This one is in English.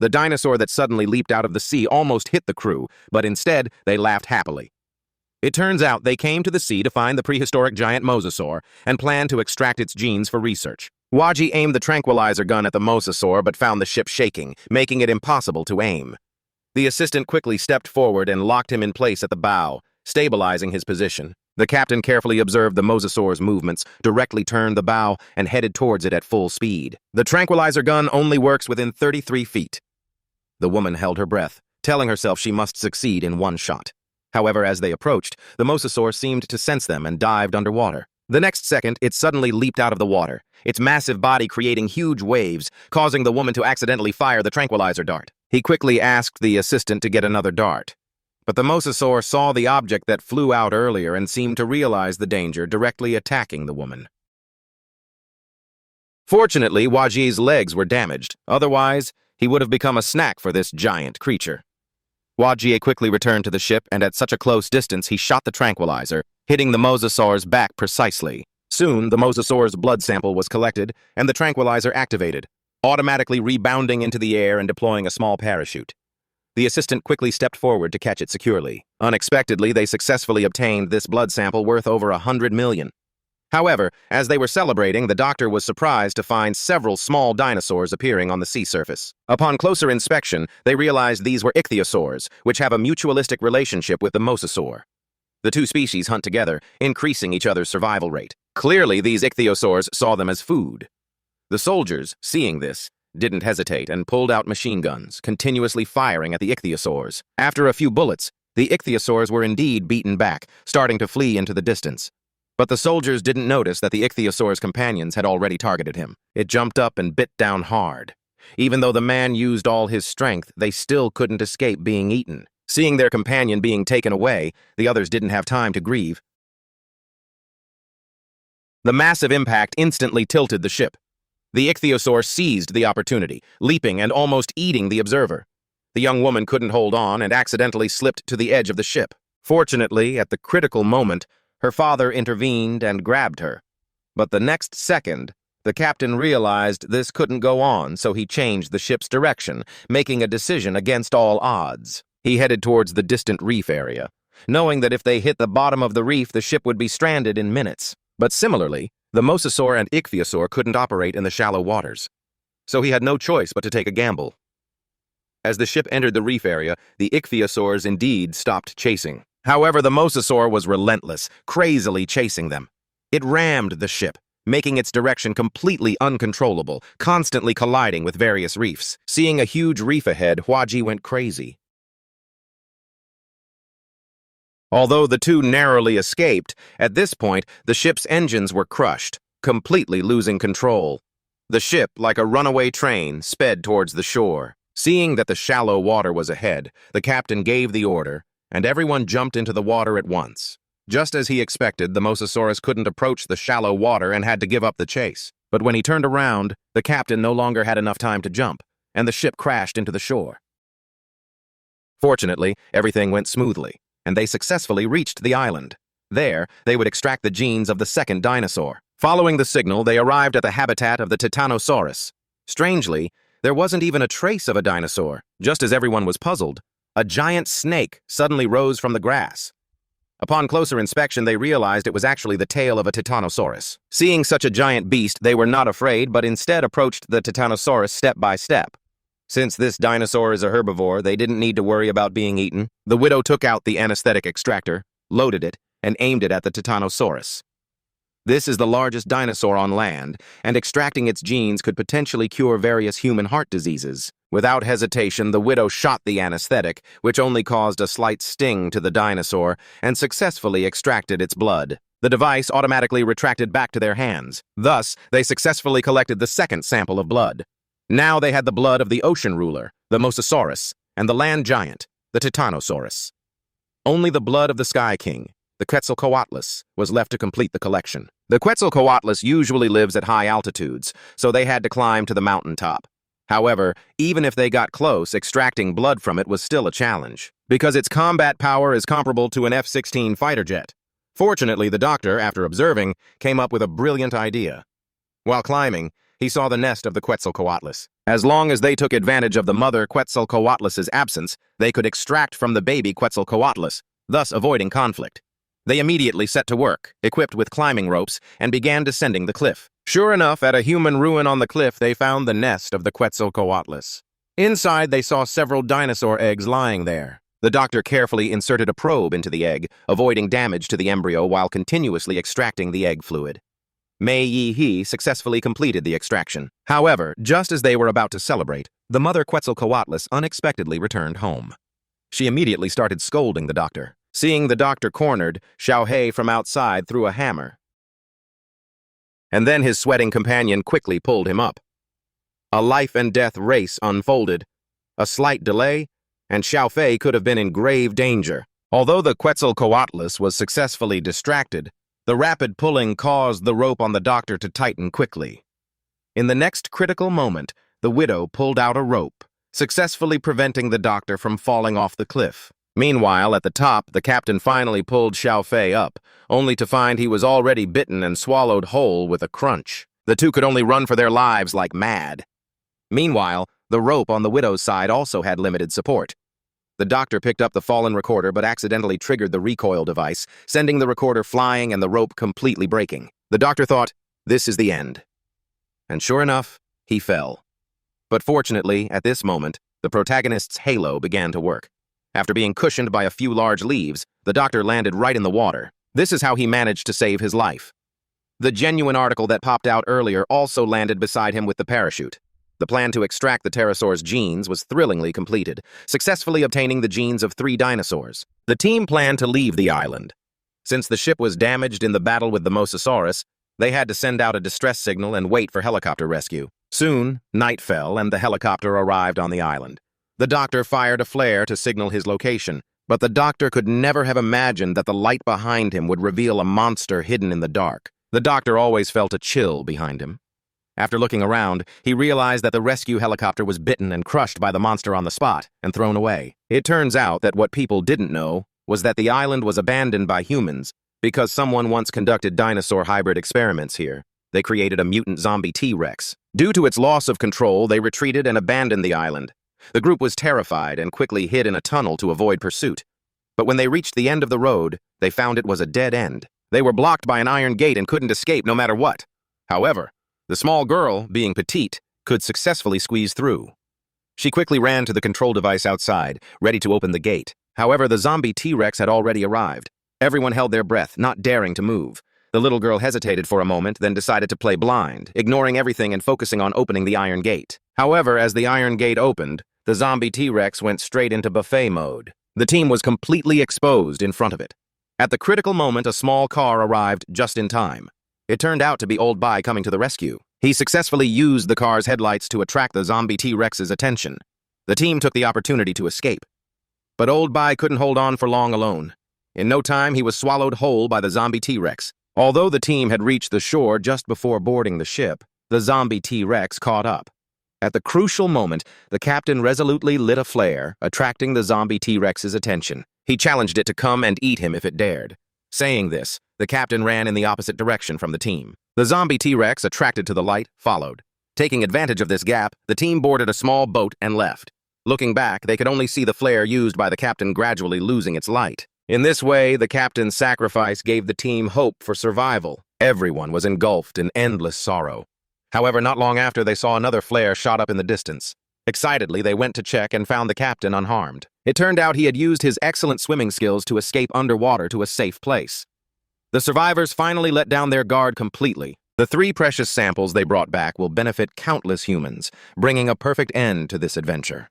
The dinosaur that suddenly leaped out of the sea almost hit the crew, but instead they laughed happily. It turns out they came to the sea to find the prehistoric giant Mosasaur and planned to extract its genes for research. Waji aimed the tranquilizer gun at the Mosasaur but found the ship shaking, making it impossible to aim. The assistant quickly stepped forward and locked him in place at the bow, stabilizing his position. The captain carefully observed the Mosasaur's movements, directly turned the bow, and headed towards it at full speed. The tranquilizer gun only works within 33 feet. The woman held her breath, telling herself she must succeed in one shot. However, as they approached, the Mosasaur seemed to sense them and dived underwater. The next second, it suddenly leaped out of the water, its massive body creating huge waves, causing the woman to accidentally fire the tranquilizer dart. He quickly asked the assistant to get another dart. But the Mosasaur saw the object that flew out earlier and seemed to realize the danger, directly attacking the woman. Fortunately, Waji's legs were damaged. Otherwise, he would have become a snack for this giant creature. Waji quickly returned to the ship, and at such a close distance, he shot the tranquilizer, hitting the Mosasaur's back precisely. Soon, the Mosasaur's blood sample was collected, and the tranquilizer activated, automatically rebounding into the air and deploying a small parachute. The assistant quickly stepped forward to catch it securely. Unexpectedly, they successfully obtained this blood sample worth over 100 million. However, as they were celebrating, the doctor was surprised to find several small dinosaurs appearing on the sea surface. Upon closer inspection, they realized these were ichthyosaurs, which have a mutualistic relationship with the Mosasaur. The two species hunt together, increasing each other's survival rate. Clearly, these ichthyosaurs saw them as food. The soldiers, seeing this, didn't hesitate and pulled out machine guns, continuously firing at the ichthyosaurs. After a few bullets, the ichthyosaurs were indeed beaten back, starting to flee into the distance. But the soldiers didn't notice that the ichthyosaur's companions had already targeted him. It jumped up and bit down hard. Even though the man used all his strength, they still couldn't escape being eaten. Seeing their companion being taken away, the others didn't have time to grieve. The massive impact instantly tilted the ship. The ichthyosaur seized the opportunity, leaping and almost eating the observer. The young woman couldn't hold on and accidentally slipped to the edge of the ship. Fortunately, at the critical moment, her father intervened and grabbed her. But the next second, the captain realized this couldn't go on, so he changed the ship's direction, making a decision against all odds. He headed towards the distant reef area, knowing that if they hit the bottom of the reef, the ship would be stranded in minutes. But similarly, the Mosasaur and ichthyosaur couldn't operate in the shallow waters, so he had no choice but to take a gamble. As the ship entered the reef area, the ichthyosaurs indeed stopped chasing. However, the Mosasaur was relentless, crazily chasing them. It rammed the ship, making its direction completely uncontrollable, constantly colliding with various reefs. Seeing a huge reef ahead, Waji went crazy. Although the two narrowly escaped, at this point, the ship's engines were crushed, completely losing control. The ship, like a runaway train, sped towards the shore. Seeing that the shallow water was ahead, the captain gave the order, and everyone jumped into the water at once. Just as he expected, the Mosasaurus couldn't approach the shallow water and had to give up the chase. But when he turned around, the captain no longer had enough time to jump, and the ship crashed into the shore. Fortunately, everything went smoothly, and they successfully reached the island. There, they would extract the genes of the second dinosaur. Following the signal, they arrived at the habitat of the Titanosaurus. Strangely, there wasn't even a trace of a dinosaur. Just as everyone was puzzled, a giant snake suddenly rose from the grass. Upon closer inspection, they realized it was actually the tail of a Titanosaurus. Seeing such a giant beast, they were not afraid, but instead approached the Titanosaurus step by step. Since this dinosaur is a herbivore, they didn't need to worry about being eaten. The widow took out the anesthetic extractor, loaded it, and aimed it at the Titanosaurus. This is the largest dinosaur on land, and extracting its genes could potentially cure various human heart diseases. Without hesitation, the widow shot the anesthetic, which only caused a slight sting to the dinosaur, and successfully extracted its blood. The device automatically retracted back to their hands. Thus, they successfully collected the second sample of blood. Now they had the blood of the ocean ruler, the Mosasaurus, and the land giant, the Titanosaurus. Only the blood of the Sky King, the Quetzalcoatlus, was left to complete the collection. The Quetzalcoatlus usually lives at high altitudes, so they had to climb to the mountaintop. However, even if they got close, extracting blood from it was still a challenge, because its combat power is comparable to an F-16 fighter jet. Fortunately, the doctor, after observing, came up with a brilliant idea. While climbing, he saw the nest of the Quetzalcoatlus. As long as they took advantage of the mother Quetzalcoatlus's absence, they could extract from the baby Quetzalcoatlus, thus avoiding conflict. They immediately set to work, equipped with climbing ropes, and began descending the cliff. Sure enough, at a human ruin on the cliff, they found the nest of the Quetzalcoatlus. Inside, they saw several dinosaur eggs lying there. The doctor carefully inserted a probe into the egg, avoiding damage to the embryo while continuously extracting the egg fluid. Mei Yi successfully completed the extraction. However, just as they were about to celebrate, the mother Quetzalcoatlus unexpectedly returned home. She immediately started scolding the doctor. Seeing the doctor cornered, Xiaohei from outside threw a hammer. And then his sweating companion quickly pulled him up. A life-and-death race unfolded. A slight delay, and Xiaofei could have been in grave danger. Although the Quetzalcoatlus was successfully distracted, the rapid pulling caused the rope on the doctor to tighten quickly. In the next critical moment, the widow pulled out a rope, successfully preventing the doctor from falling off the cliff. Meanwhile, at the top, the captain finally pulled Xiaofei up, only to find he was already bitten and swallowed whole with a crunch. The two could only run for their lives like mad. Meanwhile, the rope on the widow's side also had limited support. The doctor picked up the fallen recorder but accidentally triggered the recoil device, sending the recorder flying and the rope completely breaking. The doctor thought, this is the end. And sure enough, he fell. But fortunately, at this moment, the protagonist's halo began to work. After being cushioned by a few large leaves, the doctor landed right in the water. This is how he managed to save his life. The genuine article that popped out earlier also landed beside him with the parachute. The plan to extract the pterosaur's genes was thrillingly completed, successfully obtaining the genes of 3 dinosaurs. The team planned to leave the island. Since the ship was damaged in the battle with the Mosasaurus, they had to send out a distress signal and wait for helicopter rescue. Soon, night fell and the helicopter arrived on the island. The doctor fired a flare to signal his location, but the doctor could never have imagined that the light behind him would reveal a monster hidden in the dark. The doctor always felt a chill behind him. After looking around, he realized that the rescue helicopter was bitten and crushed by the monster on the spot and thrown away. It turns out that what people didn't know was that the island was abandoned by humans because someone once conducted dinosaur hybrid experiments here. They created a mutant zombie T-Rex. Due to its loss of control, they retreated and abandoned the island. The group was terrified and quickly hid in a tunnel to avoid pursuit. But when they reached the end of the road, they found it was a dead end. They were blocked by an iron gate and couldn't escape no matter what. However, the small girl, being petite, could successfully squeeze through. She quickly ran to the control device outside, ready to open the gate. However, the zombie T-Rex had already arrived. Everyone held their breath, not daring to move. The little girl hesitated for a moment, then decided to play blind, ignoring everything and focusing on opening the iron gate. However, as the iron gate opened, the zombie T-Rex went straight into buffet mode. The team was completely exposed in front of it. At the critical moment, a small car arrived just in time. It turned out to be Old Bai coming to the rescue. He successfully used the car's headlights to attract the zombie T-Rex's attention. The team took the opportunity to escape. But Old Bai couldn't hold on for long alone. In no time, he was swallowed whole by the zombie T-Rex. Although the team had reached the shore just before boarding the ship, the zombie T-Rex caught up. At the crucial moment, the captain resolutely lit a flare, attracting the zombie T-Rex's attention. He challenged it to come and eat him if it dared. Saying this, the captain ran in the opposite direction from the team. The zombie T-Rex, attracted to the light, followed. Taking advantage of this gap, the team boarded a small boat and left. Looking back, they could only see the flare used by the captain gradually losing its light. In this way, the captain's sacrifice gave the team hope for survival. Everyone was engulfed in endless sorrow. However, not long after, they saw another flare shot up in the distance. Excitedly, they went to check and found the captain unharmed. It turned out he had used his excellent swimming skills to escape underwater to a safe place. The survivors finally let down their guard completely. The 3 precious samples they brought back will benefit countless humans, bringing a perfect end to this adventure.